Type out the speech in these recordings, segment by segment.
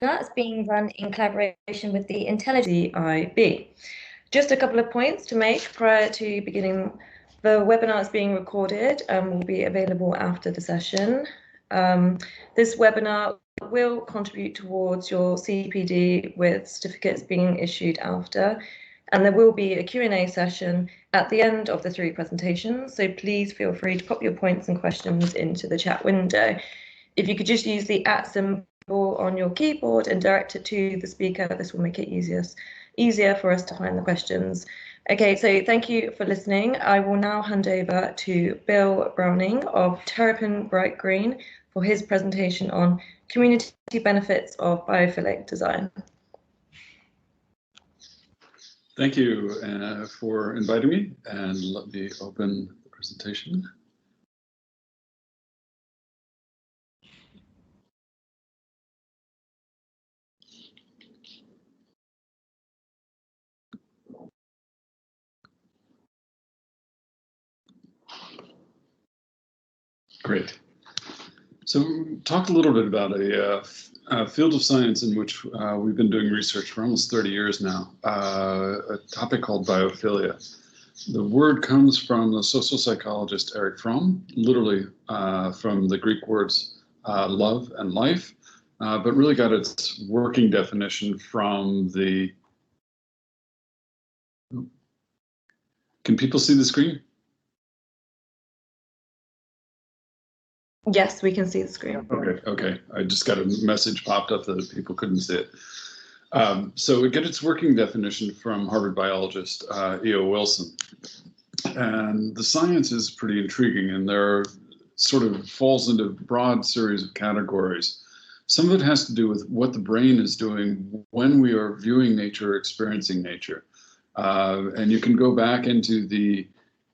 That's being run in collaboration with the Intelligent CIB. Just a couple of points to make prior to beginning. The webinar is being recorded and will be available after the session. This webinar will contribute towards your CPD with certificates being issued after, and there will be a Q&A session at the end of the 3 presentations, so please feel free to pop your points and questions into the chat window. If you could just use the @ symbol on your keyboard and direct it to the speaker, this will make it easier for us to find the questions. Okay, so thank you for listening. I will now hand over to Bill Browning of Terrapin Bright Green for his presentation on community benefits of biophilic design. Thank you for inviting me, and let me open the presentation. Great. So talk a little bit about a field of science in which we've been doing research for almost 30 years now, a topic called biophilia. The word comes from the social psychologist Erich Fromm, literally from the Greek words love and life, but really got its working definition from the... Can people see the screen? Yes, we can see the screen. Okay. I just got a message popped up that people couldn't see it. So it gets its working definition from Harvard biologist E.O. Wilson. And the science is pretty intriguing, and there sort of falls into a broad series of categories. Some of it has to do with what the brain is doing when we are viewing nature or experiencing nature. And you can go back into the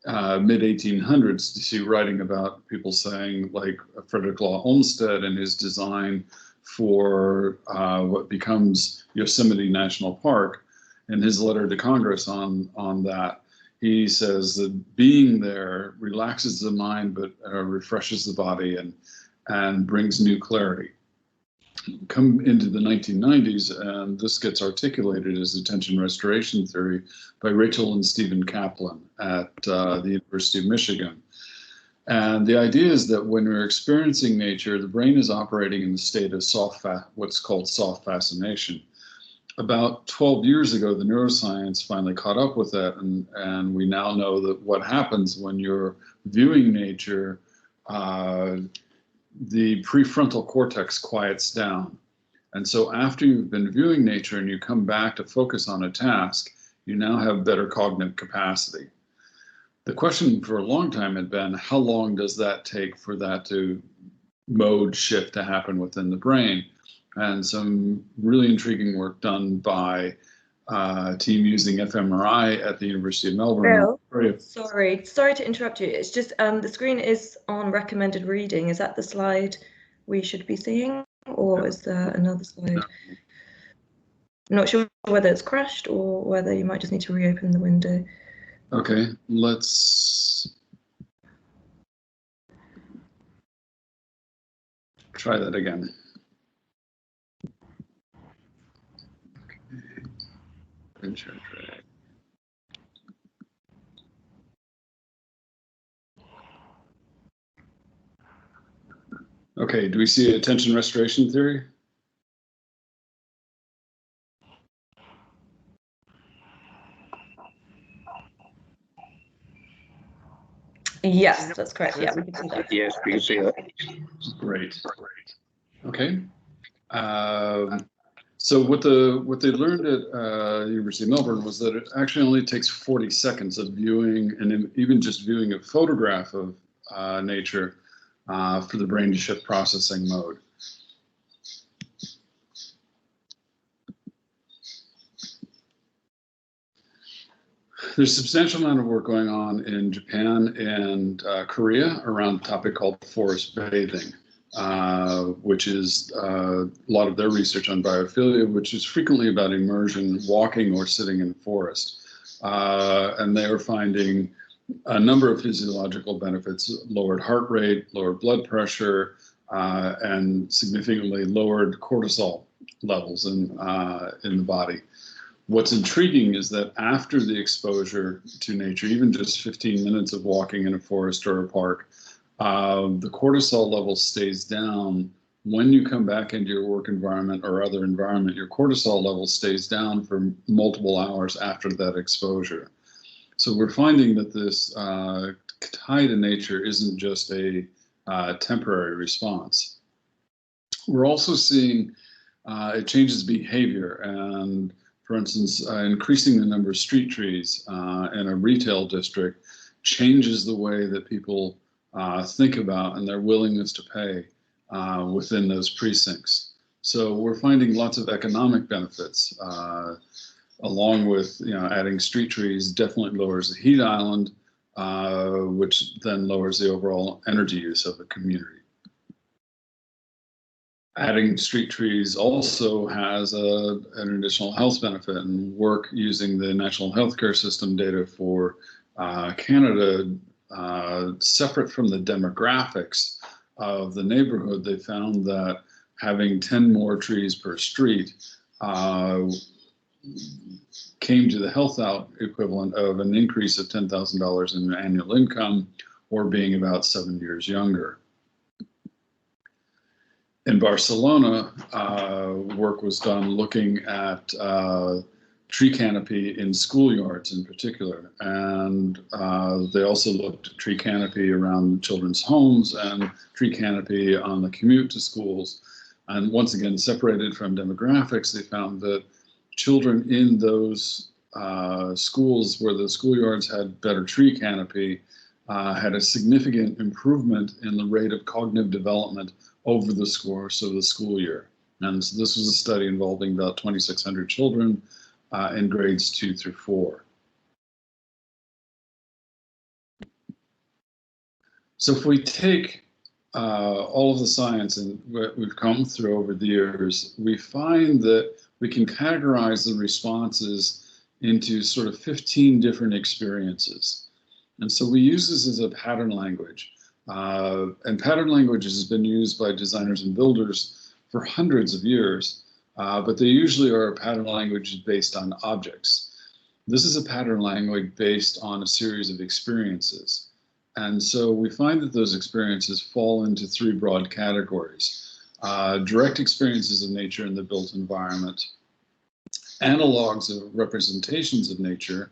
mid-1800s to see writing about people saying, like Frederick Law Olmsted and his design for what becomes Yosemite National Park. In his letter to Congress on that, he says that being there relaxes the mind but refreshes the body and brings new clarity. Come into the 1990s, and this gets articulated as attention restoration theory by Rachel and Stephen Kaplan at the University of Michigan. And the idea is that when we're experiencing nature, the brain is operating in the state of what's called soft fascination. About 12 years ago, the neuroscience finally caught up with that, and we now know that what happens when you're viewing nature, the prefrontal cortex quiets down. And so after you've been viewing nature and you come back to focus on a task, you now have better cognitive capacity. The question for a long time had been, how long does that take for that mode shift to happen within the brain? And some really intriguing work done by a team using fMRI at the University of Melbourne. Bill, sorry to interrupt you. It's just the screen is on recommended reading. Is that the slide we should be seeing, or is there another slide? No. I'm not sure whether it's crashed or whether you might just need to reopen the window. Okay, let's try that again. Okay, do we see attention restoration theory? Yes, that's correct. Yeah, we can see that. Yes, we can see that. Great. Okay. So what they learned at the University of Melbourne was that it actually only takes 40 seconds of viewing, and even just viewing a photograph of nature for the brain to shift processing mode. There's a substantial amount of work going on in Japan and Korea around a topic called forest bathing. Which is a lot of their research on biophilia, which is frequently about immersion, walking or sitting in the forest. And they are finding a number of physiological benefits: lowered heart rate, lowered blood pressure, and significantly lowered cortisol levels in the body. What's intriguing is that after the exposure to nature, even just 15 minutes of walking in a forest or a park, the cortisol level stays down. When you come back into your work environment or other environment, your cortisol level stays down for multiple hours after that exposure. So we're finding that this tie to nature isn't just a temporary response. We're also seeing it changes behavior, and for instance, increasing the number of street trees in a retail district changes the way that people think about and their willingness to pay within those precincts. So we're finding lots of economic benefits, along with adding street trees definitely lowers the heat island, which then lowers the overall energy use of the community. Adding street trees also has an additional health benefit, and work using the National Healthcare System data for Canada, separate from the demographics of the neighborhood, they found that having 10 more trees per street came to the health out equivalent of an increase of $10,000 in annual income, or being about 7 years younger. In Barcelona, work was done looking at tree canopy in schoolyards in particular, and they also looked at tree canopy around children's homes and tree canopy on the commute to schools. And once again, separated from demographics, they found that children in those schools where the schoolyards had better tree canopy had a significant improvement in the rate of cognitive development over the course of the school year. And so this was a study involving about 2,600 children in grades 2 through 4. So if we take all of the science and what we've come through over the years, we find that we can categorize the responses into sort of 15 different experiences. And so we use this as a pattern language. And pattern language has been used by designers and builders for hundreds of years, but they usually are a pattern language based on objects. This is a pattern language based on a series of experiences. And so we find that those experiences fall into 3 broad categories: direct experiences of nature in the built environment, analogs of representations of nature,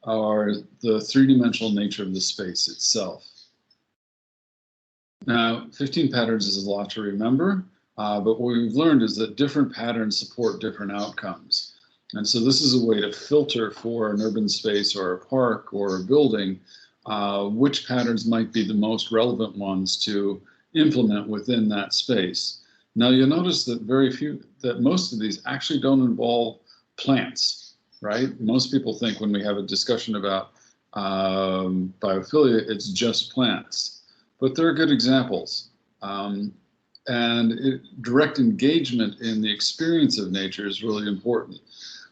are the 3-dimensional nature of the space itself. Now, 15 patterns is a lot to remember, but what we've learned is that different patterns support different outcomes. And so this is a way to filter for an urban space or a park or a building, which patterns might be the most relevant ones to implement within that space. Now, you'll notice that most of these actually don't involve plants, right? Most people think when we have a discussion about biophilia, it's just plants. But there are good examples. Direct engagement in the experience of nature is really important.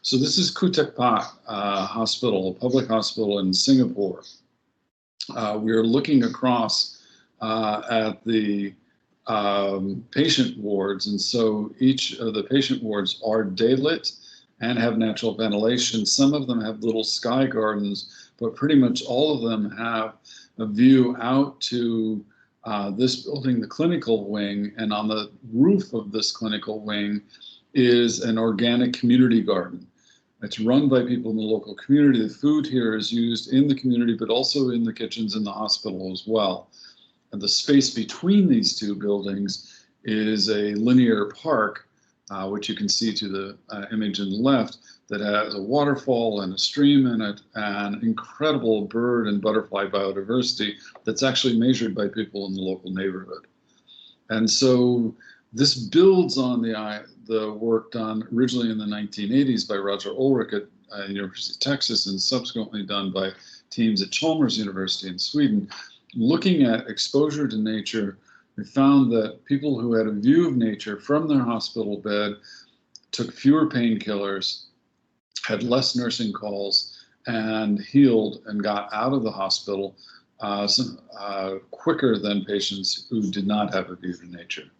So this is Khoo Teck Hospital, a public hospital in Singapore. We are looking across at the patient wards, and so each of the patient wards are daylit and have natural ventilation. Some of them have little sky gardens, but pretty much all of them have a view out to this building, the clinical wing, and on the roof of this clinical wing is an organic community garden. It's run by people in the local community. The food here is used in the community, but also in the kitchens in the hospital as well. And the space between these 2 buildings is a linear park, which you can see to the image on the left, that has a waterfall and a stream in it, and incredible bird and butterfly biodiversity that's actually measured by people in the local neighborhood. And so this builds on the work done originally in the 1980s by Roger Ulrich at University of Texas, and subsequently done by teams at Chalmers University in Sweden. Looking at exposure to nature, we found that people who had a view of nature from their hospital bed took fewer painkillers, had less nursing calls, and healed and got out of the hospital quicker than patients who did not have a view to nature.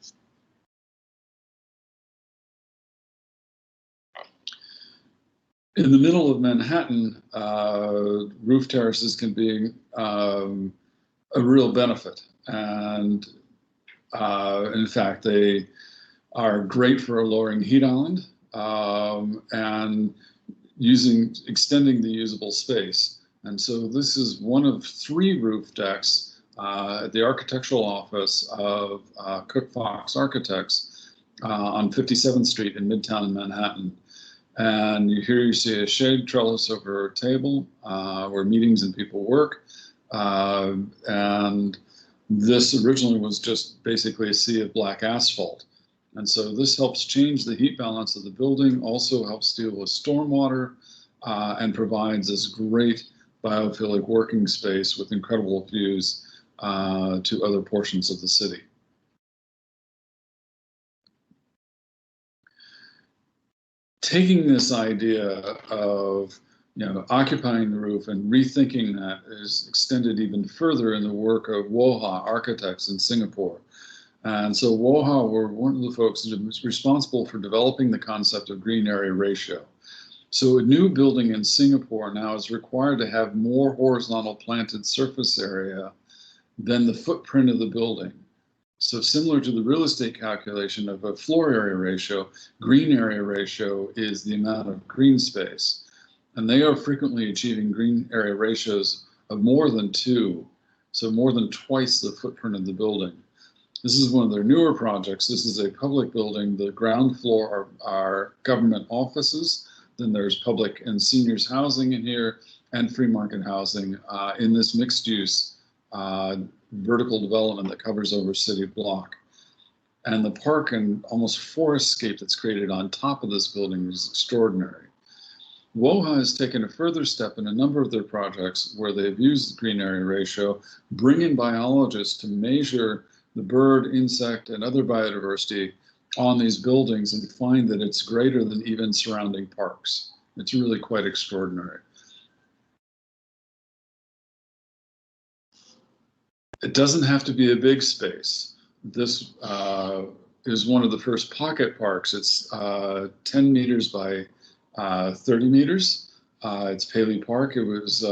In the middle of Manhattan, roof terraces can be a real benefit. And in fact, they are great for lowering heat island and extending the usable space. And so this is one of 3 roof decks at the architectural office of Cook Fox Architects on 57th Street in Midtown Manhattan. And here you see a shade trellis over a table where meetings and people work. And this originally was just basically a sea of black asphalt. And so this helps change the heat balance of the building, also helps deal with stormwater, and provides this great biophilic working space with incredible views to other portions of the city. Taking this idea of occupying the roof and rethinking that is extended even further in the work of Woha architects in Singapore. And so Woha were one of the folks that was responsible for developing the concept of green area ratio. So a new building in Singapore now is required to have more horizontal planted surface area than the footprint of the building. So similar to the real estate calculation of a floor area ratio, green area ratio is the amount of green space. And they are frequently achieving green area ratios of more than 2, so more than twice the footprint of the building. This is one of their newer projects. This is a public building. The ground floor are government offices. Then there's public and seniors housing in here and free market housing in this mixed use vertical development that covers over city block. And the park and almost forestscape that's created on top of this building is extraordinary. Woha has taken a further step in a number of their projects where they've used the green area ratio, bring in biologists to measure the bird, insect, and other biodiversity on these buildings and find that it's greater than even surrounding parks. It's really quite extraordinary. It doesn't have to be a big space. This is one of the first pocket parks. It's 10 meters by 30 meters. It's Paley Park. It was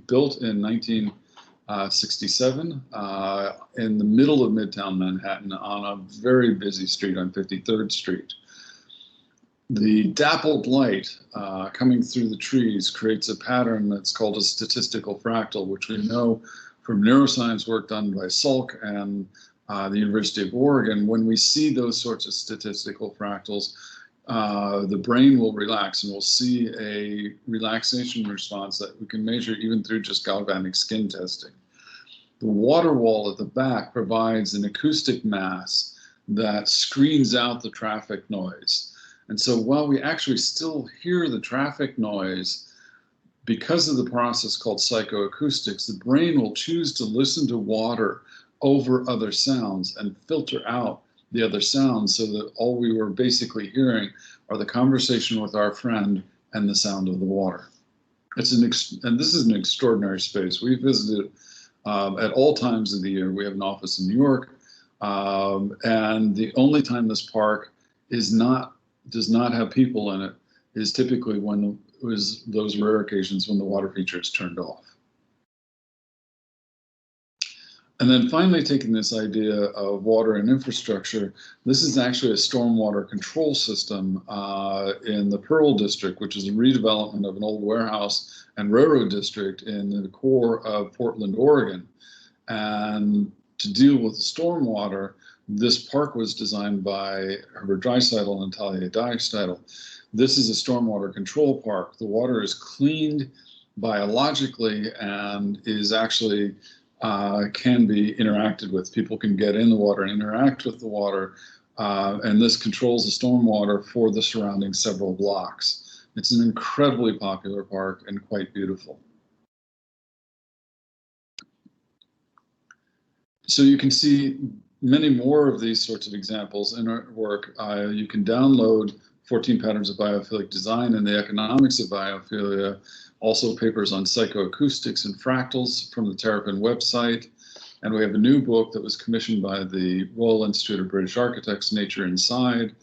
built in 1967 in the middle of Midtown Manhattan on a very busy street on 53rd Street. The dappled light coming through the trees creates a pattern that's called a statistical fractal, which we know from neuroscience work done by Salk and the University of Oregon. When we see those sorts of statistical fractals, the brain will relax and we'll see a relaxation response that we can measure even through just galvanic skin testing. The water wall at the back provides an acoustic mass that screens out the traffic noise. And so while we actually still hear the traffic noise, because of the process called psychoacoustics, the brain will choose to listen to water over other sounds and filter out the other sounds so that all we were basically hearing are the conversation with our friend and the sound of the water. And this is an extraordinary space. We visited at all times of the year. We have an office in New York, and the only time this park does not have people in it is typically when it was those rare occasions when the water feature is turned off. And then finally, taking this idea of water and infrastructure, this is actually a stormwater control system in the Pearl District, which is a redevelopment of an old warehouse and railroad district in the core of Portland, Oregon. And to deal with the stormwater, this park was designed by Herbert Dreisidel and Talia Dreisidel. This is a stormwater control park. The water is cleaned biologically and is actually can be interacted with. People can get in the water and interact with the water, and this controls the stormwater for the surrounding several blocks. It's an incredibly popular park and quite beautiful. So you can see many more of these sorts of examples in our work. You can download 14 Patterns of Biophilic Design and the Economics of Biophilia, also papers on psychoacoustics and fractals from the Terrapin website. And we have a new book that was commissioned by the Royal Institute of British Architects, Nature Inside,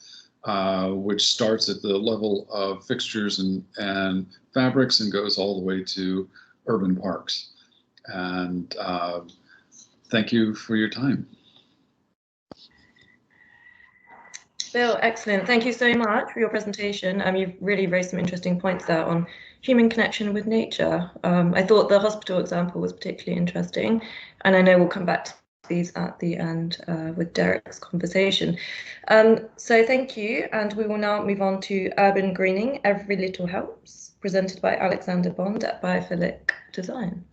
which starts at the level of fixtures and fabrics and goes all the way to urban parks. And thank you for your time. Bill, excellent. Thank you so much for your presentation. You've really raised some interesting points there on human connection with nature. I thought the hospital example was particularly interesting, and I know we'll come back to these at the end with Derek's conversation. So thank you, and we will now move on to Urban Greening, Every Little Helps, presented by Alexander Bond at Biophilic Design.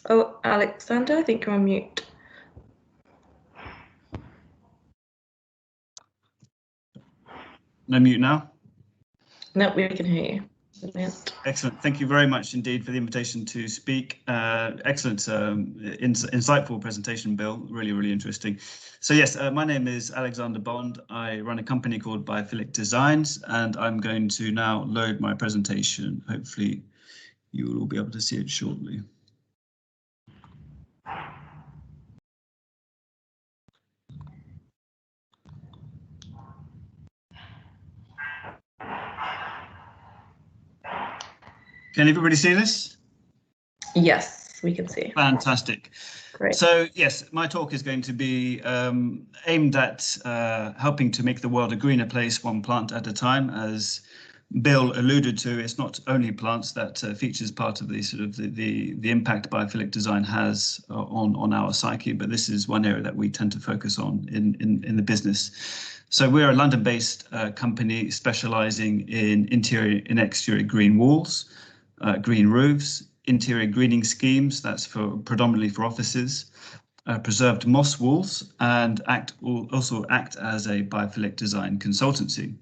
Oh, Alexander, I think you're on mute. No mute now? No, we can hear you. Brilliant. Excellent. Thank you very much indeed for the invitation to speak. Excellent, insightful presentation, Bill. Really, really interesting. So yes, my name is Alexander Bond. I run a company called Biophilic Designs, and I'm going to now load my presentation. Hopefully you will all be able to see it shortly. Can everybody see this? Yes, we can see. Fantastic. Great. So yes, my talk is going to be aimed at helping to make the world a greener place, one plant at a time. As Bill alluded to, it's not only plants that features part of the sort of the impact biophilic design has on our psyche, but this is one area that we tend to focus on in the business. So we're a London-based company specializing in interior and exterior green walls, green roofs, interior greening schemes, that's predominantly for offices, preserved moss walls, and also act as a biophilic design consultancy.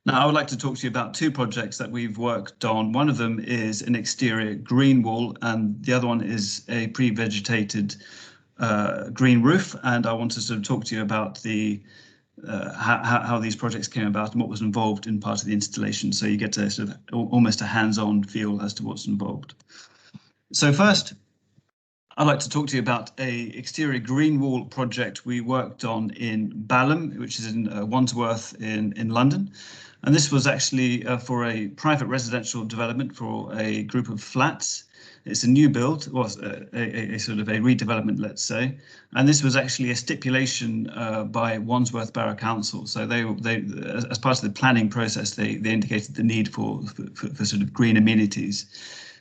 Now, I would like to talk to you about two projects that we've worked on. One of them is an exterior green wall, and the other one is a pre-vegetated green roof. And I want to sort of talk to you about the how these projects came about and what was involved in part of the installation, so you get a sort of almost a hands-on feel as to what's involved. So first, I'd like to talk to you about a exterior green wall project we worked on in Balham, which is in Wandsworth in London. And this was actually for a private residential development for a group of flats. It's a new build, was a sort of a redevelopment, let's say, and this was actually a stipulation by Wandsworth Borough Council. So they as part of the planning process, they indicated the need for sort of green amenities.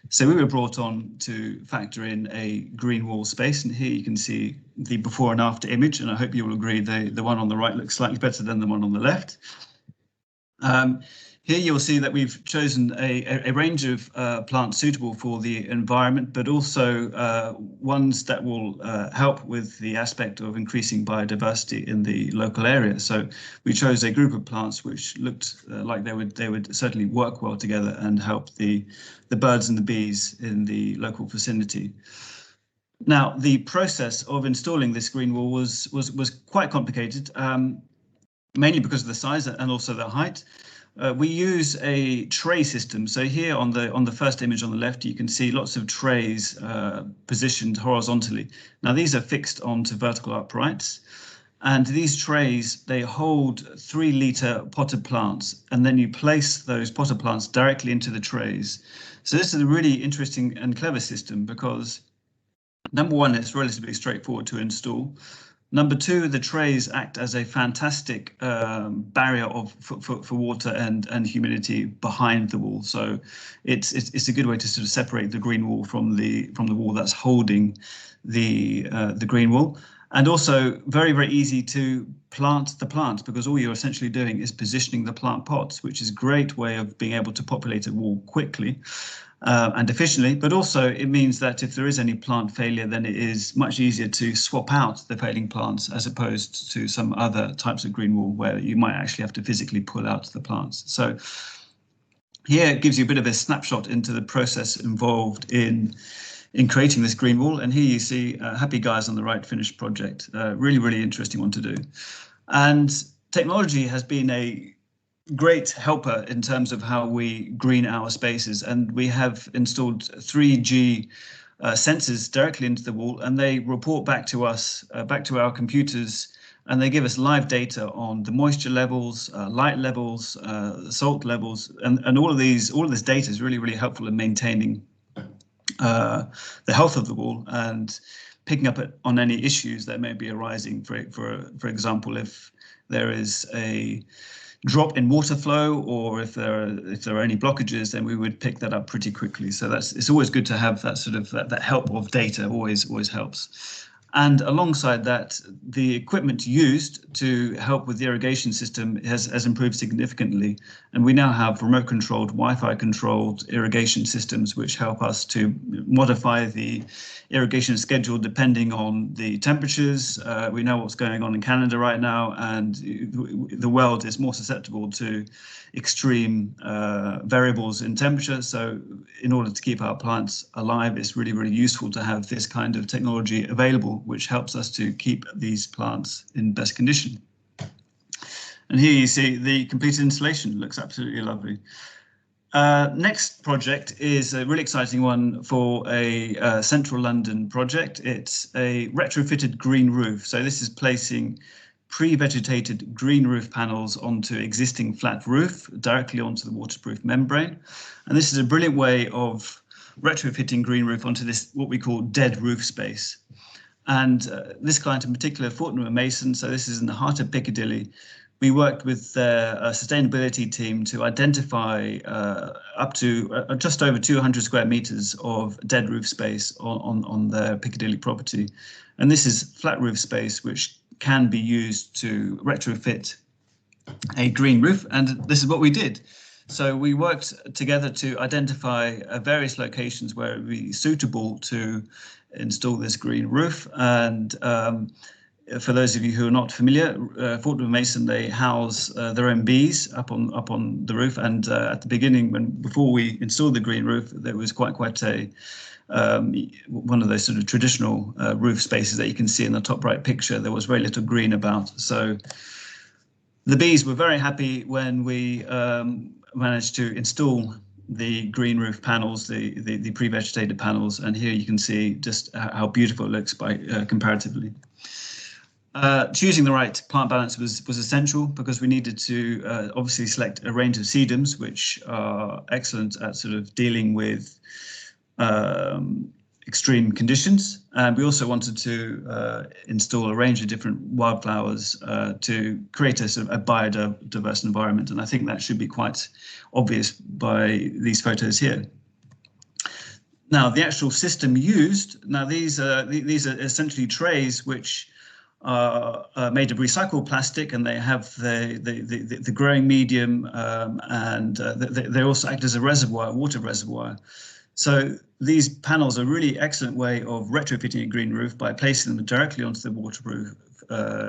So we were brought on to factor in a green wall space, and here you can see the before and after image, and I hope you will agree the one on the right looks slightly better than the one on the left. Here you'll see that we've chosen a range of plants suitable for the environment, but also ones that will help with the aspect of increasing biodiversity in the local area. So we chose a group of plants which looked like they would certainly work well together and help the birds and the bees in the local vicinity. Now, the process of installing this green wall was quite complicated, mainly because of the size and also the height. We use a tray system. So here on the first image on the left, you can see lots of trays positioned horizontally. Now these are fixed onto vertical uprights, and these trays, they hold 3-litre potted plants, and then you place those potted plants directly into the trays. So this is a really interesting and clever system because number one, it's relatively straightforward to install. Number two, the trays act as a fantastic barrier for water and humidity behind the wall. So it's a good way to sort of separate the green wall from the wall that's holding the green wall. And also very, very easy to plant the plants, because all you're essentially doing is positioning the plant pots, which is a great way of being able to populate a wall quickly. And efficiently, but also it means that if there is any plant failure, then it is much easier to swap out the failing plants as opposed to some other types of green wall where you might actually have to physically pull out the plants. So here it gives you a bit of a snapshot into the process involved in creating this green wall. And here you see happy guys on the right, finished project. Really, really interesting one to do. And technology has been a great helper in terms of how we green our spaces, and we have installed 3G sensors directly into the wall, and they report back to us, back to our computers, and they give us live data on the moisture levels, light levels, salt levels, and all of this data is really, really helpful in maintaining the health of the wall and picking up on any issues that may be arising. For example, if there is a drop in water flow, or if there are any blockages, then we would pick that up pretty quickly. So it's always good to have that sort of that help of data. Always helps. And alongside that, the equipment used to help with the irrigation system has improved significantly. And we now have remote controlled, Wi-Fi controlled irrigation systems, which help us to modify the irrigation schedule depending on the temperatures. We know what's going on in Canada right now, and the world is more susceptible to extreme variables in temperature. So in order to keep our plants alive, it's really, really useful to have this kind of technology available, which helps us to keep these plants in best condition. And here you see the completed installation. It looks absolutely lovely. Next project is a really exciting one for a central London project. It's a retrofitted green roof. So this is placing pre-vegetated green roof panels onto existing flat roof, directly onto the waterproof membrane. And this is a brilliant way of retrofitting green roof onto this, what we call dead roof space. And this client in particular, Fortnum & Mason, so this is in the heart of Piccadilly. We worked with their sustainability team to identify up to just over 200 square meters of dead roof space on their Piccadilly property. And this is flat roof space, which can be used to retrofit a green roof. And this is what we did. So we worked together to identify various locations where it would be suitable to install this green roof. And for those of you who are not familiar, Fortnum & Mason, they house their own bees up on the roof. And at the beginning, before we installed the green roof, there was quite a one of those sort of traditional roof spaces that you can see in the top right picture. There was very little green about. So the bees were very happy when we managed to install the green roof panels, the pre-vegetated panels. And here you can see just how beautiful it looks by comparatively. Choosing the right plant balance was essential, because we needed to obviously select a range of sedums which are excellent at sort of dealing with extreme conditions. And we also wanted to install a range of different wildflowers to create a sort of a biodiverse environment. And I think that should be quite obvious by these photos here. Now, the actual system used, now these are essentially trays which are made of recycled plastic, and they have the growing medium, and they also act as a reservoir, water reservoir. So these panels are a really excellent way of retrofitting a green roof by placing them directly onto the waterproof, the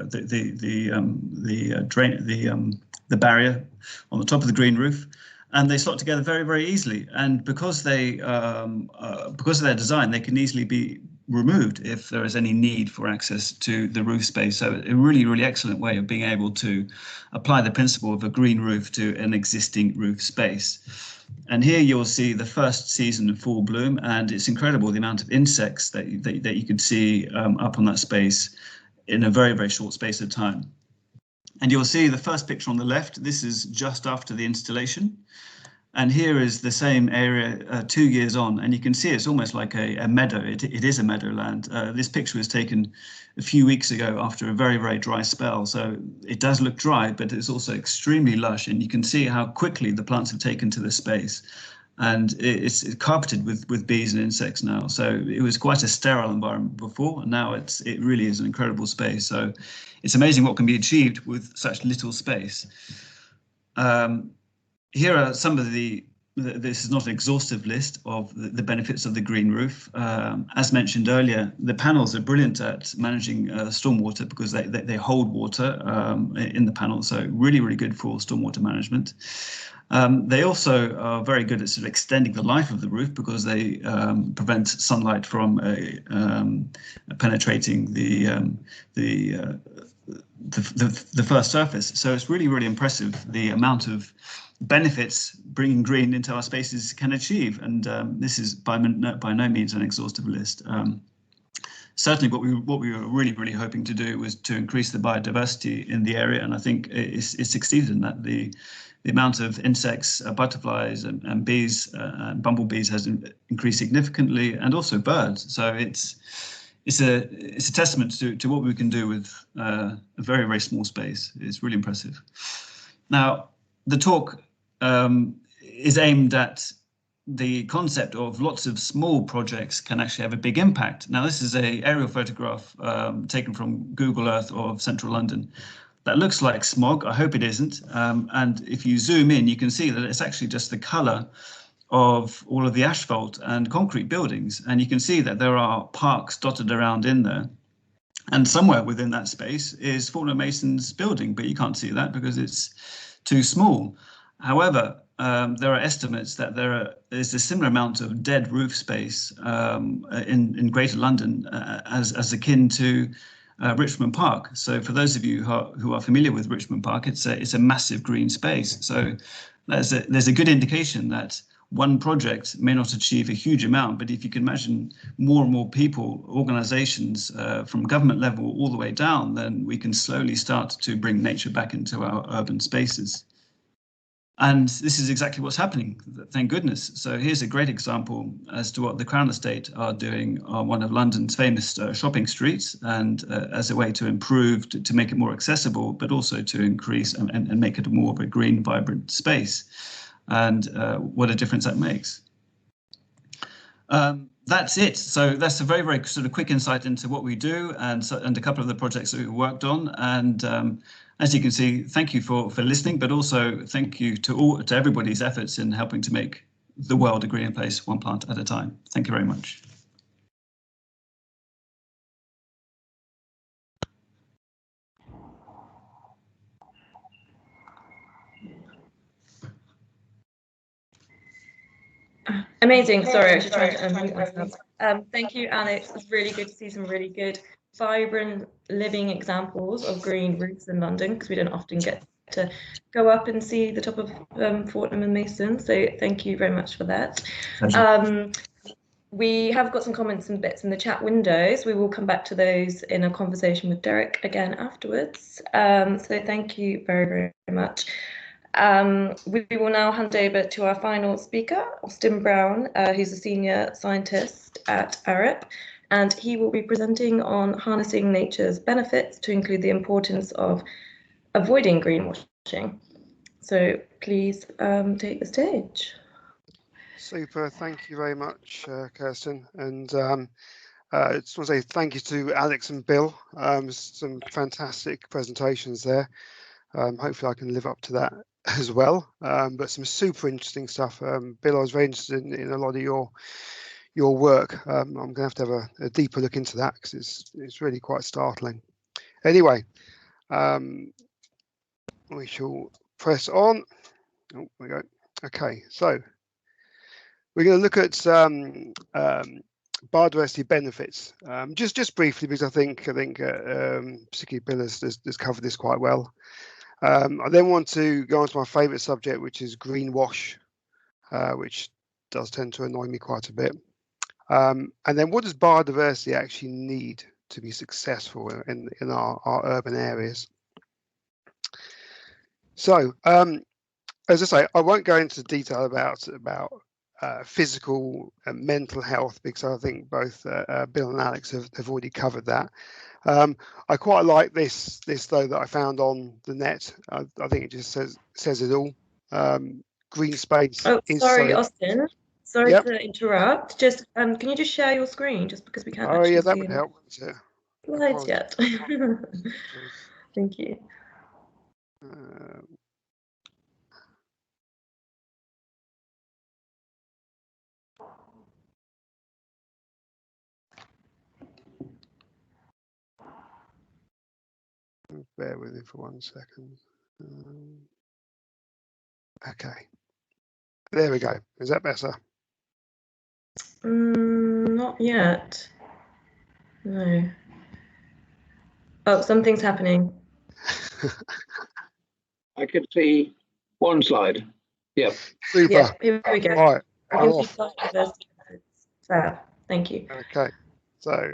barrier on the top of the green roof, and they slot together very, very easily. And because because of their design, they can easily be removed if there is any need for access to the roof space. So a really, really excellent way of being able to apply the principle of a green roof to an existing roof space. And here you'll see the first season of full bloom, and it's incredible the amount of insects that you could see up on that space in a very, very short space of time. And you'll see the first picture on the left. This is just after the installation. And here is the same area 2 years on, and you can see it's almost like a meadow. It is a meadowland. This picture was taken a few weeks ago after a very, very dry spell. So it does look dry, but it's also extremely lush, and you can see how quickly the plants have taken to the space. And it's carpeted with bees and insects now. So it was quite a sterile environment before, and now it really is an incredible space. So it's amazing what can be achieved with such little space. Here are some of this is not an exhaustive list of the benefits of the green roof. As mentioned earlier, the panels are brilliant at managing stormwater, because they hold water in the panels, so really, really good for stormwater management. They also are very good at sort of extending the life of the roof, because they prevent sunlight from penetrating the the first surface. So it's really, really impressive the amount of benefits bringing green into our spaces can achieve. And this is by no means an exhaustive list. Certainly what we were really, really hoping to do was to increase the biodiversity in the area. And I think it succeeded in that. The amount of insects, butterflies and bees and bumblebees has increased significantly, and also birds. So it's a testament to what we can do with a very, very small space. It's really impressive. Now, the talk is aimed at the concept of lots of small projects can actually have a big impact. Now, this is an aerial photograph taken from Google Earth of central London. That looks like smog. I hope it isn't. And if you zoom in, you can see that it's actually just the colour of all of the asphalt and concrete buildings. And you can see that there are parks dotted around in there. And somewhere within that space is Fortnum Mason's building, but you can't see that because it's too small. However, there are estimates that there is a similar amount of dead roof space in Greater London as akin to Richmond Park. So for those of you who are familiar with Richmond Park, it's a massive green space. So there's a good indication that one project may not achieve a huge amount, but if you can imagine more and more people, organizations from government level all the way down, then we can slowly start to bring nature back into our urban spaces. And this is exactly what's happening, thank goodness. So here's a great example as to what the Crown Estate are doing on one of London's famous shopping streets, and as a way to improve, to make it more accessible, but also to increase and make it more of a green, vibrant space. And what a difference that makes. That's it. So that's a very, very sort of quick insight into what we do and a couple of the projects that we've worked on. And as you can see, thank you for listening, but also thank you to everybody's efforts in helping to make the world a greener place, one plant at a time. Thank you very much. Amazing. Sorry, I should try to unmute myself. Thank you, Alex. It's really good to see some really good, vibrant, living examples of green roofs in London, because we don't often get to go up and see the top of Fortnum and Mason. So thank you very much for that. We have got some comments and bits in the chat windows. We will come back to those in a conversation with Derek again afterwards. So thank you very, very much. We will now hand over to our final speaker, Austin Brown, who's a senior scientist at ARIP, and he will be presenting on harnessing nature's benefits to include the importance of avoiding greenwashing. So please take the stage. Super, thank you very much, Kirstin. And I just want to say thank you to Alex and Bill. Some fantastic presentations there. Hopefully I can live up to that as well, but some super interesting stuff. Bill, I was very interested in a lot of your work. I'm going to have a deeper look into that because it's really quite startling. Anyway, we shall press on. Oh, there we go. Okay, so we're going to look at biodiversity benefits, just briefly, because I think particularly Bill has covered this quite well. I then want to go on to my favourite subject, which is greenwash, which does tend to annoy me quite a bit. And then what does biodiversity actually need to be successful in our urban areas? So, as I say, I won't go into detail about physical and mental health, because I think both Bill and Alex have already covered that. I quite like this though that I found on the net. I think it just says it all. Green space. Oh, sorry, Austin. Sorry to interrupt. Just can you just share your screen, just because we can't actually that see would help. Slides yet. Thank you. Bear with me for 1 second. Okay, there we go. Is that better? Not yet. No. Oh, something's happening. I could see one slide. Yep. Super. Yeah, here we go. Right. I can see biodiversity benefits. Fab. Thank you. Okay. So.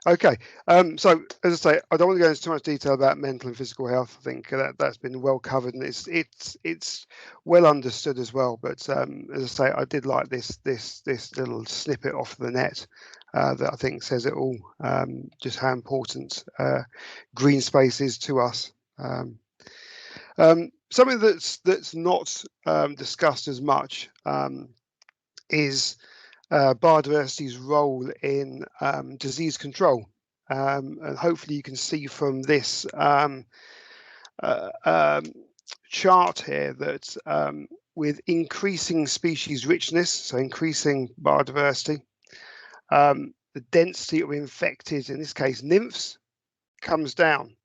Okay, so as I say, I don't want to go into too much detail about mental and physical health. I think that's been well covered, and it's well understood as well. But as I say, I did like this little snippet off the net that I think says it all. Just how important green space is to us. Something that's not discussed as much is biodiversity's role in disease control. And hopefully you can see from this chart here that with increasing species richness, so increasing biodiversity, the density of infected, in this case nymphs, comes down.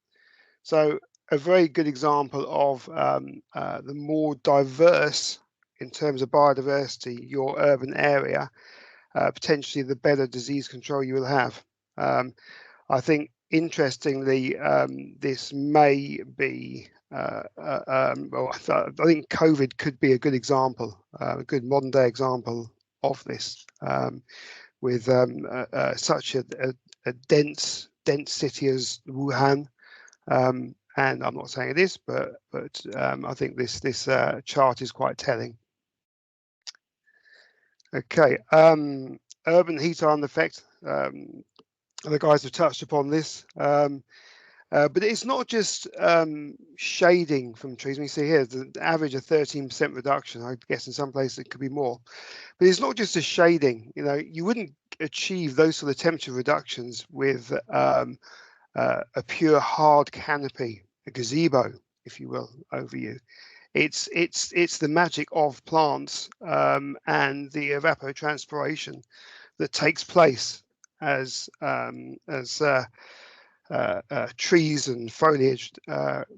So a very good example of the more diverse in terms of biodiversity your urban area, potentially the better disease control you will have. I think, interestingly, this may be, well, I think COVID could be a good example, a good modern day example of this, with such a dense city as Wuhan. And I'm not saying it is, but I think this chart is quite telling. Okay, urban heat island effect. The guys have touched upon this, but it's not just shading from trees. We see here the average of 13% reduction. I guess in some places it could be more, but it's not just a shading. You know, you wouldn't achieve those sort of temperature reductions with a pure hard canopy, a gazebo, if you will, over you. It's the magic of plants and the evapotranspiration that takes place as trees and foliage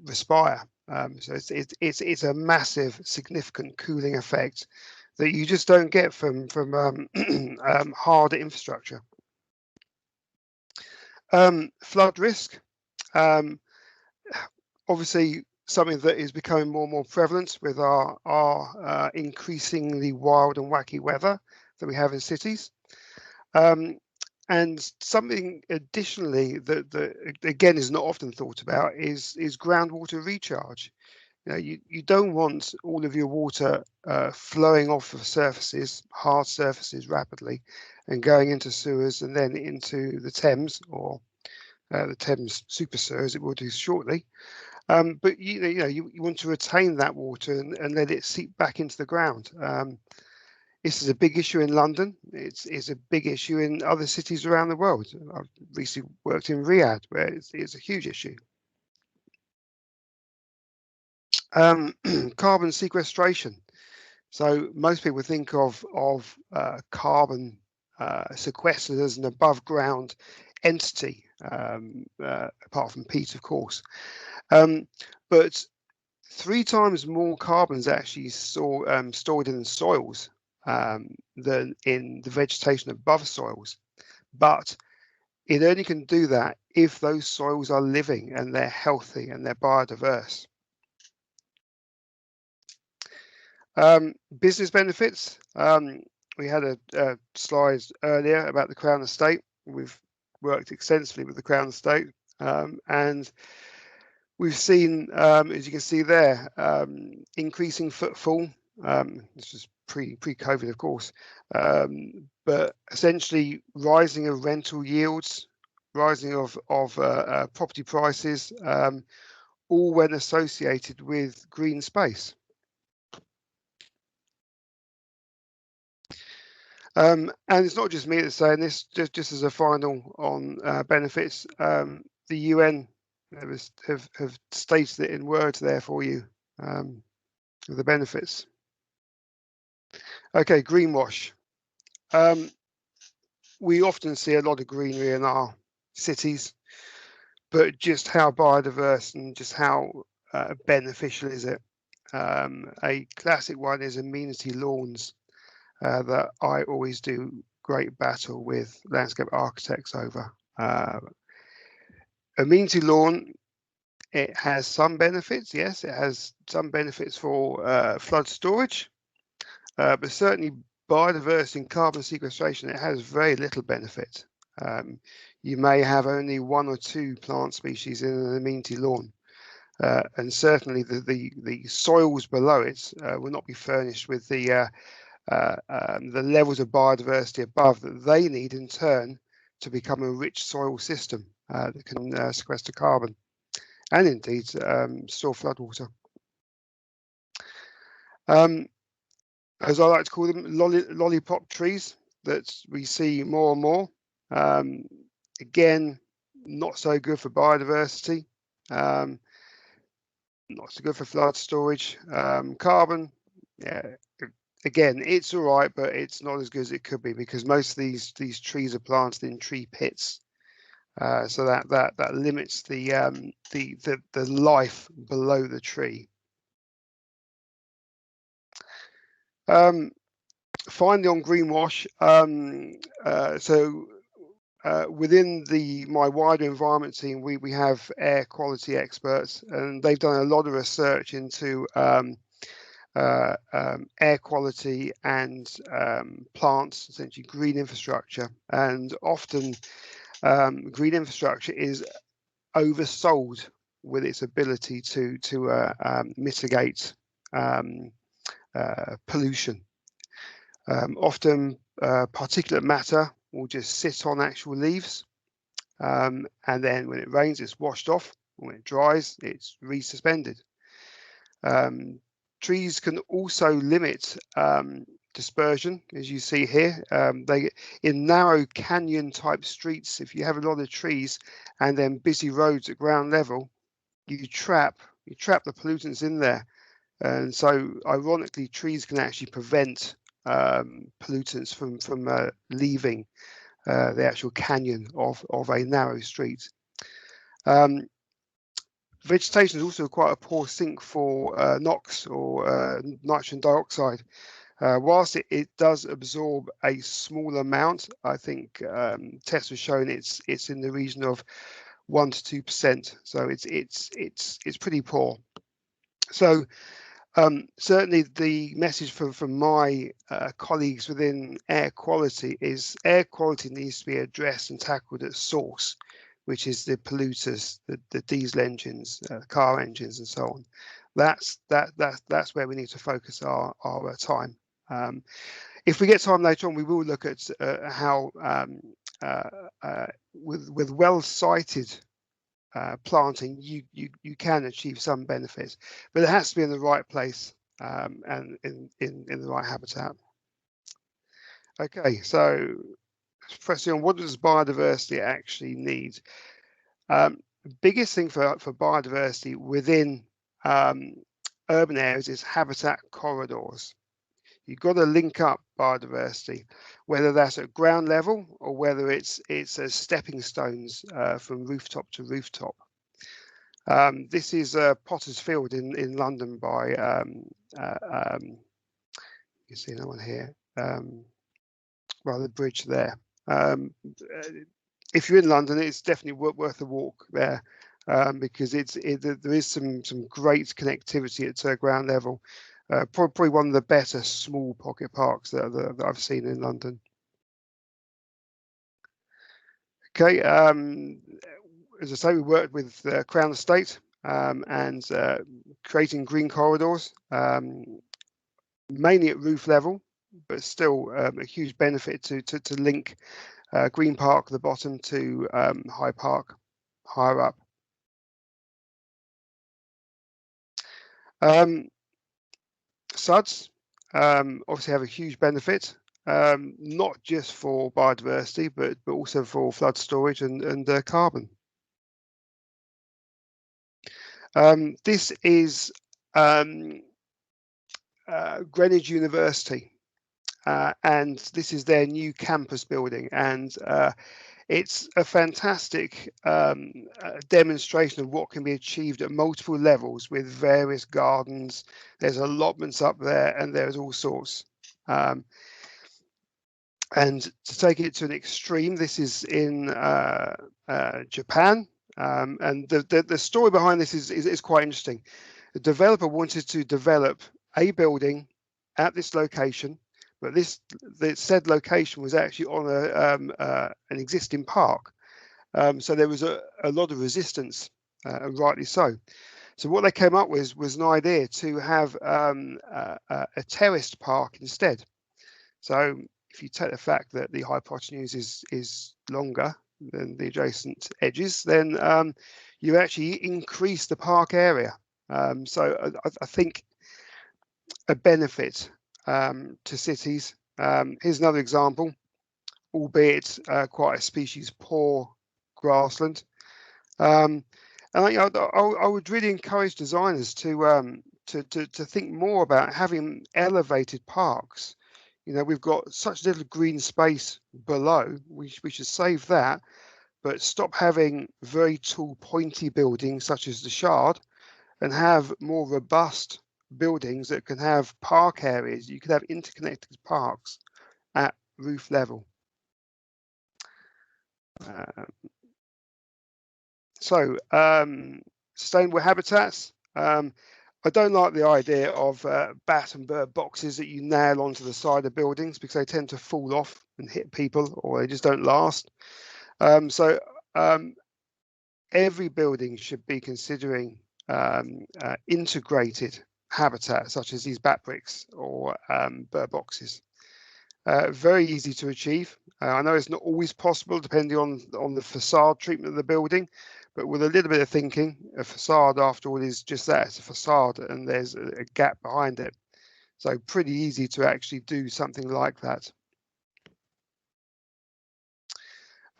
respire. So it's a massive, significant cooling effect that you just don't get from hard infrastructure. Flood risk, obviously something that is becoming more and more prevalent with our increasingly wild and wacky weather that we have in cities. And something additionally that again is not often thought about is groundwater recharge. You know, you don't want all of your water flowing off of surfaces, hard surfaces, rapidly, and going into sewers and then into the Thames, or the Thames super sewer, as it will do shortly. But you want to retain that water and let it seep back into the ground. This is a big issue in London. It's a big issue in other cities around the world. I've recently worked in Riyadh, where it's a huge issue. Carbon sequestration. So most people think of carbon sequestered as an above ground entity, apart from peat, of course. But 3 times more carbon is actually stored in soils than in the vegetation above soils. But it only can do that if those soils are living and they're healthy and they're biodiverse. Business benefits. We had a slide earlier about the Crown Estate. We've worked extensively with the Crown Estate, and we've seen, as you can see there, increasing footfall. This was pre-COVID, of course, but essentially rising of rental yields, rising of property prices, all when associated with green space. And it's not just me that's saying this. Just as a final on benefits, the UN have stated it in words there for you, the benefits. Okay, greenwash. We often see a lot of greenery in our cities, but just how biodiverse and just how beneficial is it? A classic one is amenity lawns that I always do great battle with landscape architects over. amenity lawn, it has some benefits. Yes, it has some benefits for flood storage, but certainly biodiversity and carbon sequestration, it has very little benefit. You may have only 1 or 2 plant species in an amenity lawn, and certainly the soils below it will not be furnished with the levels of biodiversity above that they need in turn to become a rich soil system that can sequester carbon and indeed store floodwater. As I like to call them, lollipop trees that we see more and more. Again, not so good for biodiversity, not so good for flood storage. Carbon, yeah, again, it's all right, but it's not as good as it could be because most of these trees are planted in tree pits, so that limits the life below the tree. Finally, on greenwash, within my wider environment team, we have air quality experts, and they've done a lot of research into air quality and plants, essentially green infrastructure. And often green infrastructure is oversold with its ability to mitigate pollution. Often particulate matter will just sit on actual leaves, and then when it rains it's washed off. When it dries it's resuspended. Trees can also limit dispersion, as you see here. They in narrow canyon type streets, if you have a lot of trees and then busy roads at ground level, you trap the pollutants in there. And so ironically, trees can actually prevent pollutants from leaving the actual canyon of a narrow street. Vegetation is also quite a poor sink for NOx or nitrogen dioxide. Whilst it does absorb a small amount, I think tests have shown it's in the region of 1 to 2%. So it's pretty poor. So certainly the message from my colleagues within air quality is air quality needs to be addressed and tackled at source, which is the polluters, the diesel engines, car engines, and so on. That's where we need to focus our time. If we get time later on, we will look at how with well-sited planting, you can achieve some benefits, but it has to be in the right place and in the right habitat. Okay, so pressing on, what does biodiversity actually need? The biggest thing for biodiversity within urban areas is habitat corridors. You've got to link up biodiversity, whether that's at ground level or whether it's as stepping stones from rooftop to rooftop. This is Potter's Field in London by you see no one here. Well, the bridge there. If you're in London, it's definitely worth a walk there because there is some great connectivity at ground level. Probably one of the better small pocket parks that I've seen in London. Okay, as I say, we worked with Crown Estate and creating green corridors, mainly at roof level, but still a huge benefit to link Green Park at the bottom to High Park higher up. SUDs obviously have a huge benefit, not just for biodiversity, but also for flood storage and carbon. This is Greenwich University, and this is their new campus building, and it's a fantastic demonstration of what can be achieved at multiple levels with various gardens. There's allotments up there, and there's all sorts. And to take it to an extreme, this is in Japan, And the story behind this is quite interesting. The developer wanted to develop a building at this location, but the said location was actually on an existing park. So there was a lot of resistance, and rightly so. So what they came up with was an idea to have a terraced park instead. So if you take the fact that the hypotenuse is longer than the adjacent edges, then you actually increase the park area. So I think a benefit to cities. Here's another example, albeit quite a species poor grassland. And I would really encourage designers to think more about having elevated parks. You know, we've got such little green space below. We should save that, but stop having very tall, pointy buildings such as the Shard, and have more robust buildings that can have park areas. You could have interconnected parks at roof level. Sustainable habitats. I don't like the idea of bat and bird boxes that you nail onto the side of buildings, because they tend to fall off and hit people, or they just don't last. Every building should be considering integrated habitat, such as these bat bricks or bird boxes. Very easy to achieve. I know it's not always possible depending on the facade treatment of the building, but with a little bit of thinking, a facade after all is just that, it's a facade, and there's a gap behind it. So pretty easy to actually do something like that.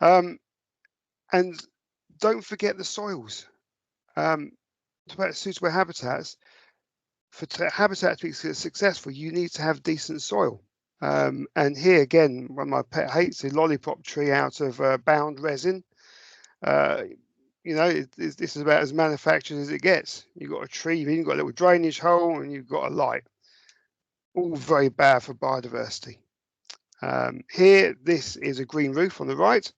And don't forget the soils. About suitable habitats, for habitat to be successful, you need to have decent soil. And here again, one of my pet hates, the lollipop tree out of bound resin. You know, this is about as manufactured as it gets. You've got a tree, you've got a little drainage hole, and you've got a light. All very bad for biodiversity. Here, this is a green roof on the right.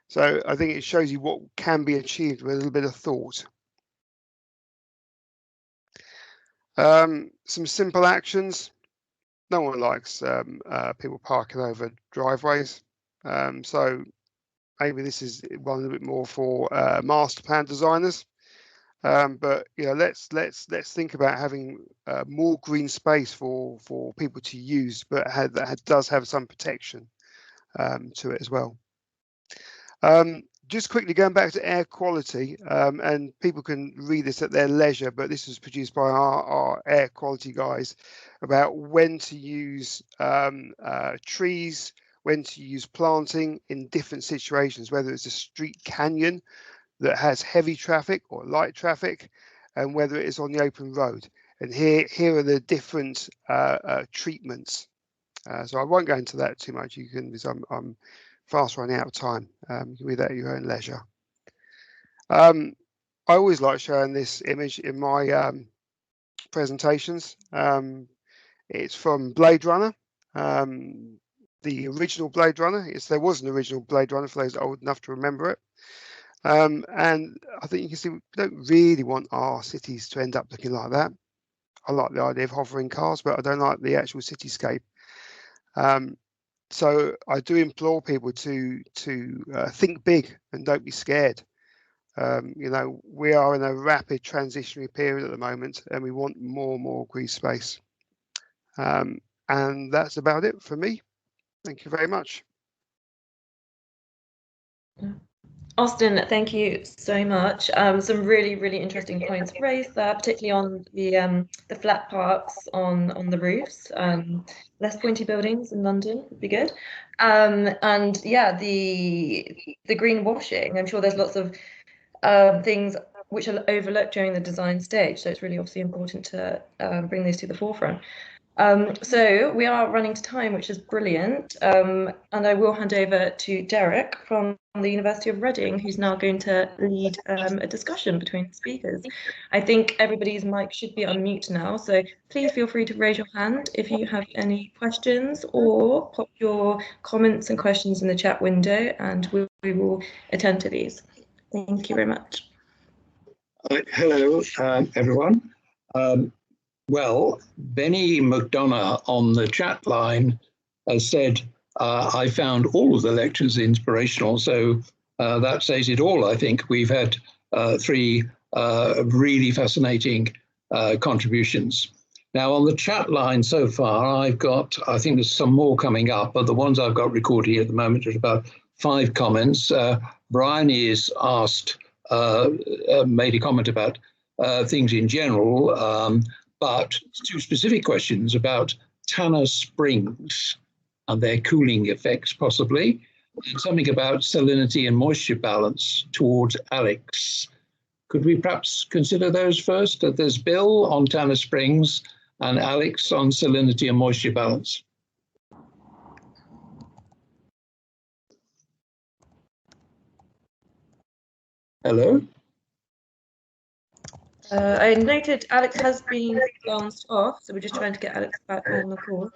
So I think it shows you what can be achieved with a little bit of thought. Some simple actions. No one likes people parking over driveways. So maybe this is one a little bit more for master plan designers. But you know, let's think about having more green space for people to use, but that does have some protection to it as well. Just quickly going back to air quality, and people can read this at their leisure, but this was produced by our air quality guys about when to use trees, when to use planting in different situations, whether it's a street canyon that has heavy traffic or light traffic, and whether it is on the open road. And here are the different treatments. So I won't go into that too much. You can, because I'm fast running out of time. You can read that at your own leisure. I always like showing this image in my presentations. It's from Blade Runner, the original Blade Runner. There was an original Blade Runner for those old enough to remember it. And I think you can see we don't really want our cities to end up looking like that. I like the idea of hovering cars, but I don't like the actual cityscape. So I do implore people to think big and don't be scared. You know, we are in a rapid transitionary period at the moment, and we want more and more green space. And that's about it for me. Thank you very much. Austin, thank you so much. Some really, really interesting points raised there, particularly on the flat parks on the roofs. Less pointy buildings in London would be good. And yeah, the greenwashing. I'm sure there's lots of things which are overlooked during the design stage. So it's really obviously important to bring these to the forefront. So we are running to time, which is brilliant. And I will hand over to Derek from the University of Reading, who's now going to lead a discussion between speakers. I think everybody's mic should be on mute now, so please feel free to raise your hand if you have any questions, or pop your comments and questions in the chat window, and we will attend to these. Thank you very much. Hello, everyone. Well, Benny McDonough on the chat line has said, I found all of the lectures inspirational. So that says it all. I think we've had 3 really fascinating contributions. Now, on the chat line so far, I've got, I think there's some more coming up, but the ones I've got recorded here at the moment are about 5 comments. Brian is asked, made a comment about things in general, but 2 specific questions about Tanner Springs and their cooling effects, possibly, and something about salinity and moisture balance towards Alex. Could we perhaps consider those first? There's Bill on Tanner Springs and Alex on salinity and moisture balance. Hello? I noted Alex has been bounced off, so we're just trying to get Alex back on the call.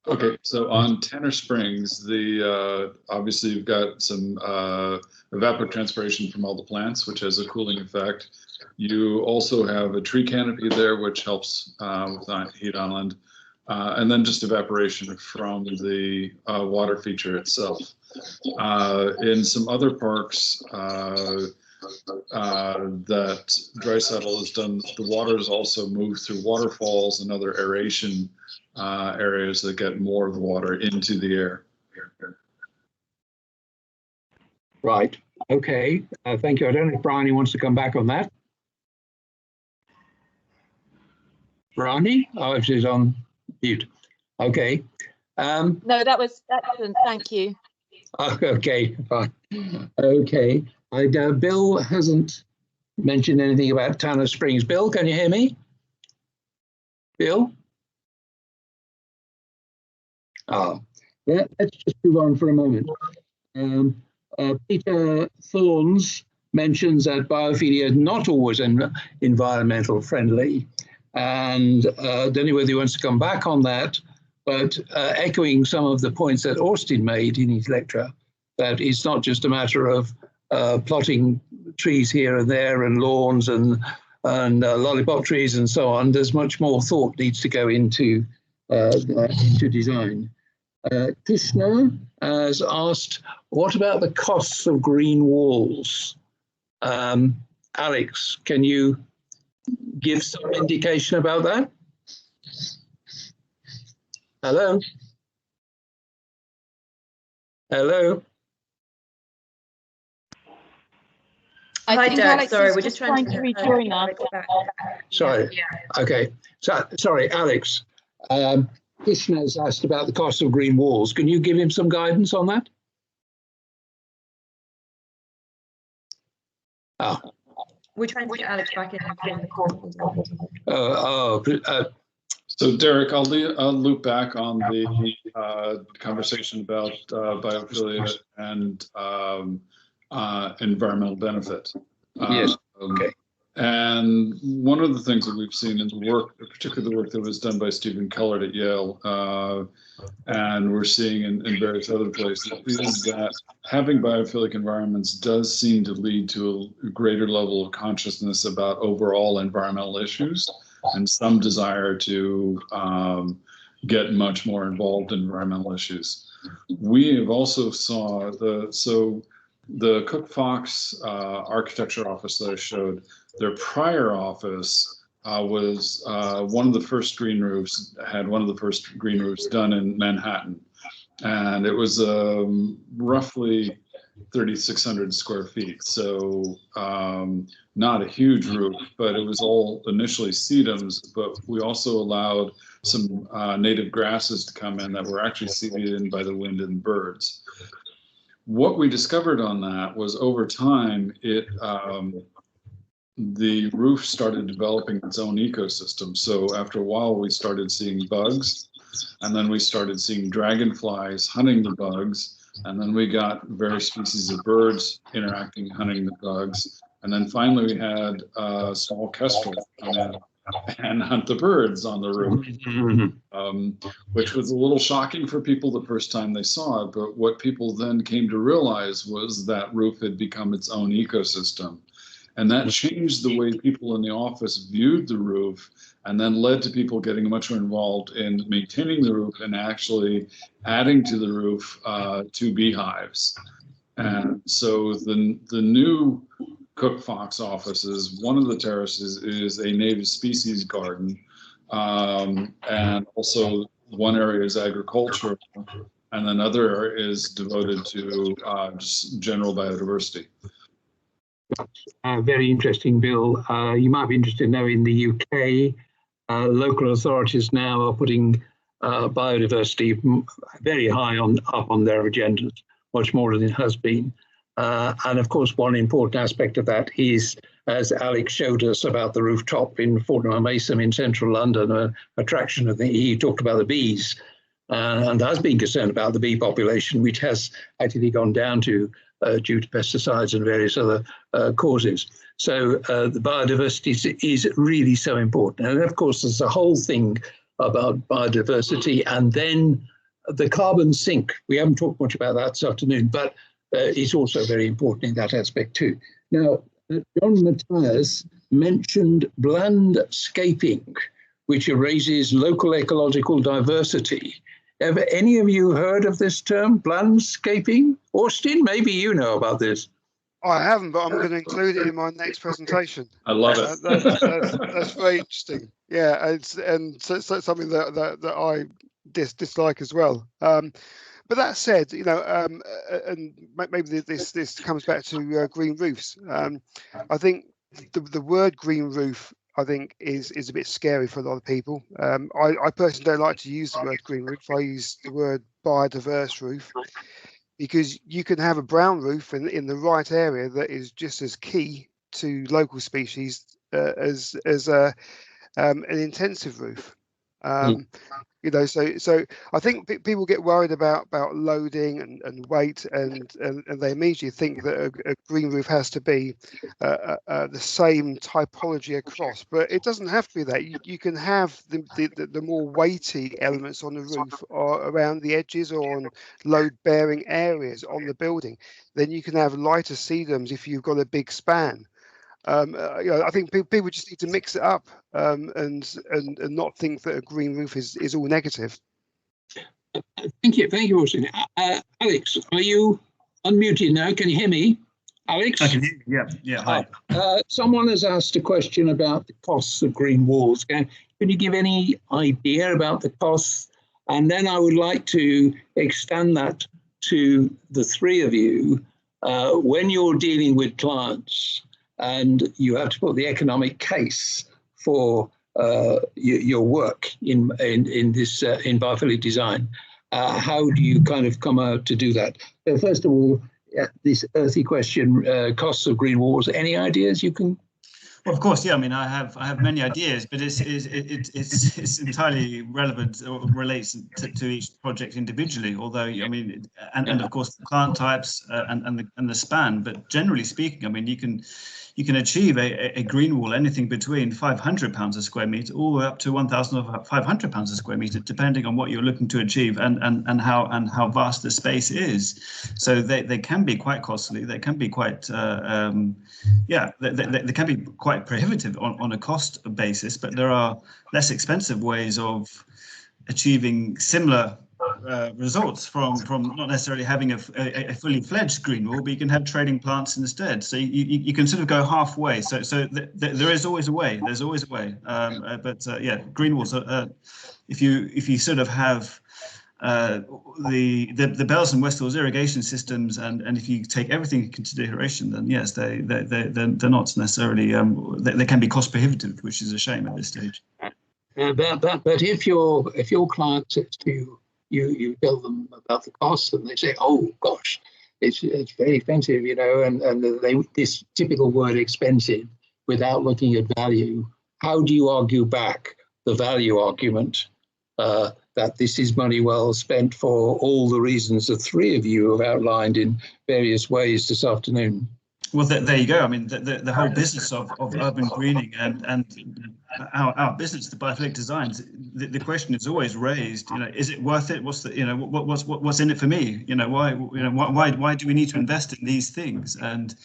Okay, so on Tanner Springs, the obviously you've got some evapotranspiration from all the plants, which has a cooling effect. You also have a tree canopy there, which helps with heat on land, and then just evaporation from the water feature itself. In some other parks that dry settle has done, the water is also moved through waterfalls and other aeration areas that get more of the water into the air. Right. Okay. Thank you. I don't know if Bryony wants to come back on that. Bryony? Oh, she's on mute. Okay. No, that was excellent. Thank you. Okay. Fine. Okay. Bill hasn't mentioned anything about Tanner Springs. Bill, can you hear me? Bill? Oh, yeah, let's just move on for a moment. Peter Thorns mentions that biophilia is not always environmental friendly. And I don't know whether he wants to come back on that, but echoing some of the points that Austin made in his lecture, that it's not just a matter of plotting trees here and there and lawns and lollipop trees and so on. There's much more thought needs to go into design. Krishna has asked, what about the costs of green walls? Alex, can you give some indication about that? Hello? Hello? Hi, think Dad. Alex Sorry, is we're just trying to rejoin us. Sorry. Yeah. Okay. So, sorry, Alex. Krishna has asked about the cost of green walls. Can you give him some guidance on that? Oh. We're trying to get Alex back in the call. So Derek, I'll loop back on the conversation about biophilia and environmental benefit. Yes. Okay. And one of the things that we've seen in the work, particularly the work that was done by Stephen Cullard at Yale, and we're seeing in various other places, is that having biophilic environments does seem to lead to a greater level of consciousness about overall environmental issues and some desire to get much more involved in environmental issues. We have also saw the Cook Fox architecture office that I showed. Their prior office was one of the first green roofs done in Manhattan. And it was roughly 3,600 square feet. So not a huge roof, but it was all initially sedums, but we also allowed some native grasses to come in that were actually seeded in by the wind and birds. What we discovered on that was over time, the roof started developing its own ecosystem. So after a while, we started seeing bugs, and then we started seeing dragonflies hunting the bugs, and then we got various species of birds interacting, hunting the bugs, and then finally we had small kestrel come in and hunt the birds on the roof, which was a little shocking for people the first time they saw it. But what people then came to realize was that roof had become its own ecosystem. And that changed the way people in the office viewed the roof, and then led to people getting much more involved in maintaining the roof and actually adding to the roof two beehives. And so the new Cook Fox offices, one of the terraces is a native species garden, and also one area is agriculture, and another is devoted to just general biodiversity. Very interesting, Bill. You might be interested to know in the UK, local authorities now are putting biodiversity very high up on their agendas, much more than it has been. And of course, one important aspect of that is, as Alex showed us about the rooftop in Fortnum Mason in central London, an attraction. I think he talked about the bees, and has been concerned about the bee population, which has actually gone down due to pesticides and various other causes. So the biodiversity is really so important. And of course, there's a whole thing about biodiversity, and then the carbon sink. We haven't talked much about that this afternoon, but it's also very important in that aspect too. Now, John Matthias mentioned landscaping, which erases local ecological diversity. Have any of you heard of this term, landscaping? Austin, maybe you know about this. I haven't, but I'm going to include it in my next presentation. I love it. That's very interesting. Yeah, and so something that I dislike as well. But that said, you know, and maybe this comes back to green roofs. I think the word green roof, I think, is a bit scary for a lot of people. I personally don't like to use the word green roof. I use the word biodiverse roof, because you can have a brown roof in the right area that is just as key to local species as an intensive roof. You know, so I think people get worried about loading and weight, and they immediately think that a green roof has to be the same typology across, but it doesn't have to be that. You can have the more weighty elements on the roof or around the edges or on load-bearing areas on the building. Then you can have lighter sedums if you've got a big span. You know, I think people just need to mix it up and not think that a green roof is all negative. Thank you, Austin. Alex, are you unmuted now? Can you hear me, Alex? I can hear you. Yeah. Hi. Someone has asked a question about the costs of green walls. Can you give any idea about the costs? And then I would like to extend that to the three of you. When you're dealing with clients, and you have to put the economic case for your work in this in Biophylic design. How do you kind of come out to do that? So first of all, this earthy question: costs of green walls. Any ideas you can? Well, of course, yeah. I mean, I have many ideas, but it's entirely relevant or relates to each project individually. Although, I mean, and of course, the plant types and the span. But generally speaking, I mean, you can achieve a green wall anything between £500 a square metre all the way up to £1,500 a square metre, depending on what you're looking to achieve and how vast the space is. So they can be quite costly. They can be quite they can be quite prohibitive on a cost basis. But there are less expensive ways of achieving similar results from not necessarily having a fully fledged green wall, but you can have trading plants instead. So you can sort of go halfway. So there is always a way. There's always a way. Green walls are, if you sort of have the bells and whistles irrigation systems, and if you take everything into consideration, then yes, they're not necessarily they can be cost prohibitive, which is a shame at this stage. But if your client says to you tell them about the costs, and they say, "Oh gosh, it's very expensive," you know, and this typical word "expensive" without looking at value. How do you argue back the value argument that this is money well spent for all the reasons the three of you have outlined in various ways this afternoon? Well, there you go. I mean, the whole business of urban greening and our business, the Biophylic designs. The question is always raised. Is it worth it? What's the what's in it for me? Why do we need to invest in these things? And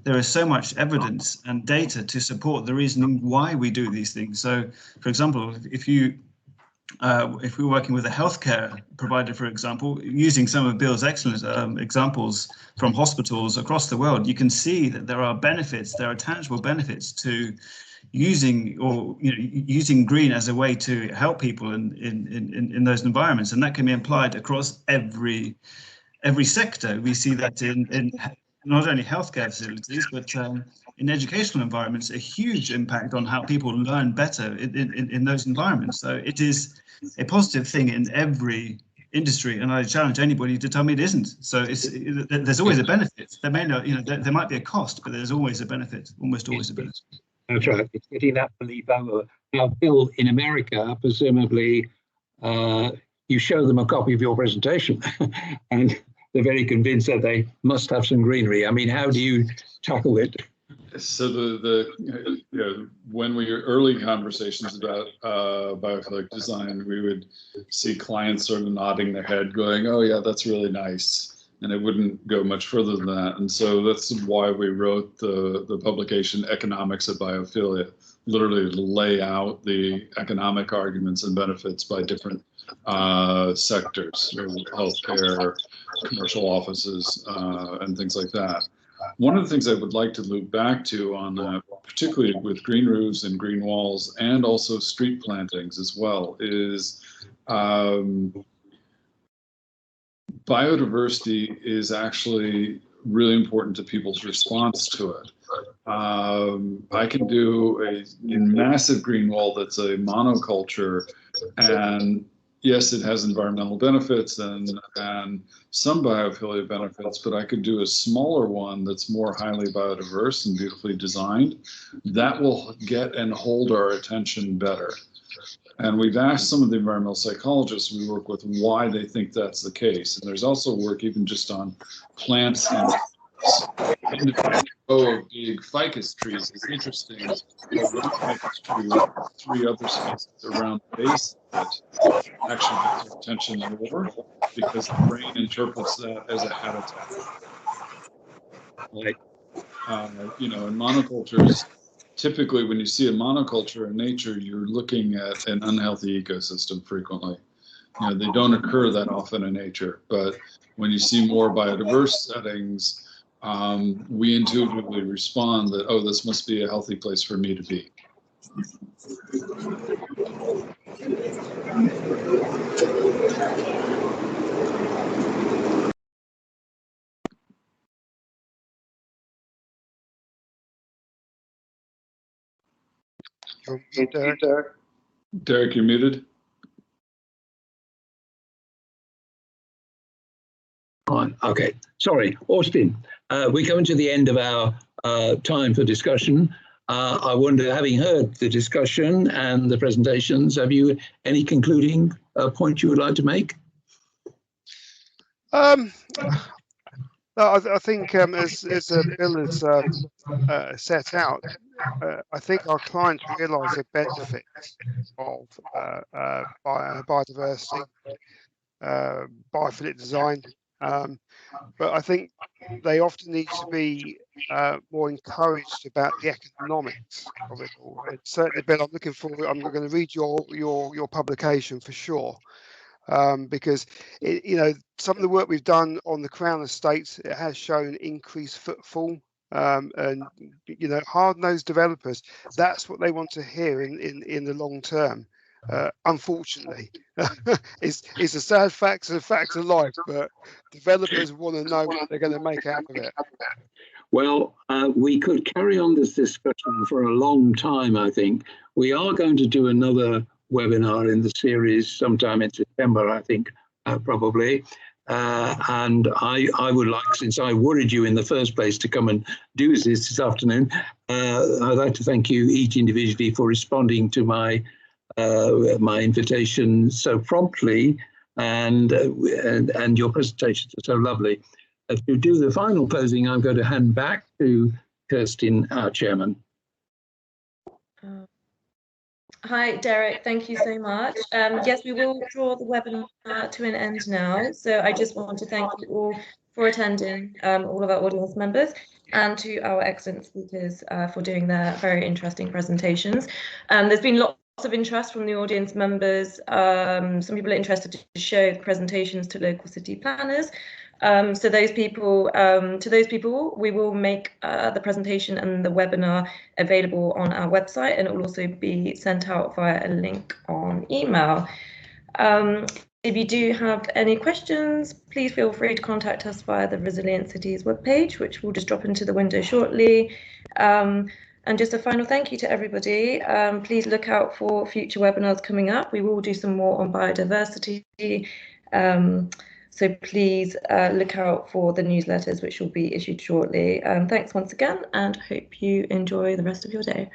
there is so much evidence and data to support the reasoning why we do these things. So, for example, if we're working with a healthcare provider, for example, using some of Bill's excellent examples from hospitals across the world, you can see that there are benefits, there are tangible benefits to using green as a way to help people in those environments, and that can be applied across every sector. We see that in not only healthcare facilities, but in educational environments, a huge impact on how people learn better in those environments. So it is a positive thing in every industry, and I challenge anybody to tell me it isn't. So there's always a benefit. There may not, there might be a cost, but there's always a benefit, almost always a benefit. That's right. It's getting that belief over. Now, Bill, in America, presumably, you show them a copy of your presentation, and they're very convinced that they must have some greenery. I mean, how do you tackle it? So when we were early conversations about biophilic design, we would see clients sort of nodding their head, going, "Oh yeah, that's really nice," and it wouldn't go much further than that. And so that's why we wrote the publication Economics of Biophilia, literally to lay out the economic arguments and benefits by different sectors, healthcare, commercial offices, and things like that. One of the things I would like to loop back to on particularly with green roofs and green walls and also street plantings as well is biodiversity is actually really important to people's response to it. I can do a massive green wall that's a monoculture, and yes, it has environmental benefits and some biophilia benefits, but I could do a smaller one that's more highly biodiverse and beautifully designed. That will get and hold our attention better. And we've asked some of the environmental psychologists we work with why they think that's the case. And there's also work even just on plants and of big ficus trees is interesting. One ficus tree with 3 other species around the base of it actually gets our attention more because the brain interprets that as a habitat. Like, in monocultures, typically when you see a monoculture in nature, you're looking at an unhealthy ecosystem frequently. They don't occur that often in nature, but when you see more biodiverse settings, we intuitively respond that, oh, this must be a healthy place for me to be. Derek, you're muted. Okay, sorry, Austin. We're coming to the end of our time for discussion. I wonder, having heard the discussion and the presentations, have you any concluding point you would like to make? I think as Bill has set out, I think our clients realise the benefits of biodiversity, biophilic design. But I think they often need to be more encouraged about the economics of it all. And certainly, Bill, I'm going to read your publication for sure, because some of the work we've done on the Crown Estates, it has shown increased footfall. And hard-nosed developers, that's what they want to hear in the long term. Unfortunately, it's a sad fact, it's a fact of life, but developers want to know what they're going to make out of it. Well, we could carry on this discussion for a long time, I think. We are going to do another webinar in the series sometime in September, I think, probably. And I would like, since I worried you in the first place to come and do this afternoon, I'd like to thank you each individually for responding to my invitation so promptly, and your presentations are so lovely. To do the final closing, I'm going to hand back to Kirstin, our chairman. Hi, Derek. Thank you so much. Yes, we will draw the webinar to an end now. So I just want to thank you all for attending, all of our audience members, and to our excellent speakers for doing their very interesting presentations. There's been lots of interest from the audience members. Some people are interested to show the presentations to local city planners. So those people, to those people, we will make the presentation and the webinar available on our website, and it will also be sent out via a link on email. If you do have any questions, please feel free to contact us via the Resilient Cities webpage, which we'll just drop into the window shortly. And just a final thank you to everybody. Please look out for future webinars coming up. We will do some more on biodiversity. So please look out for the newsletters, which will be issued shortly. Thanks once again, and hope you enjoy the rest of your day.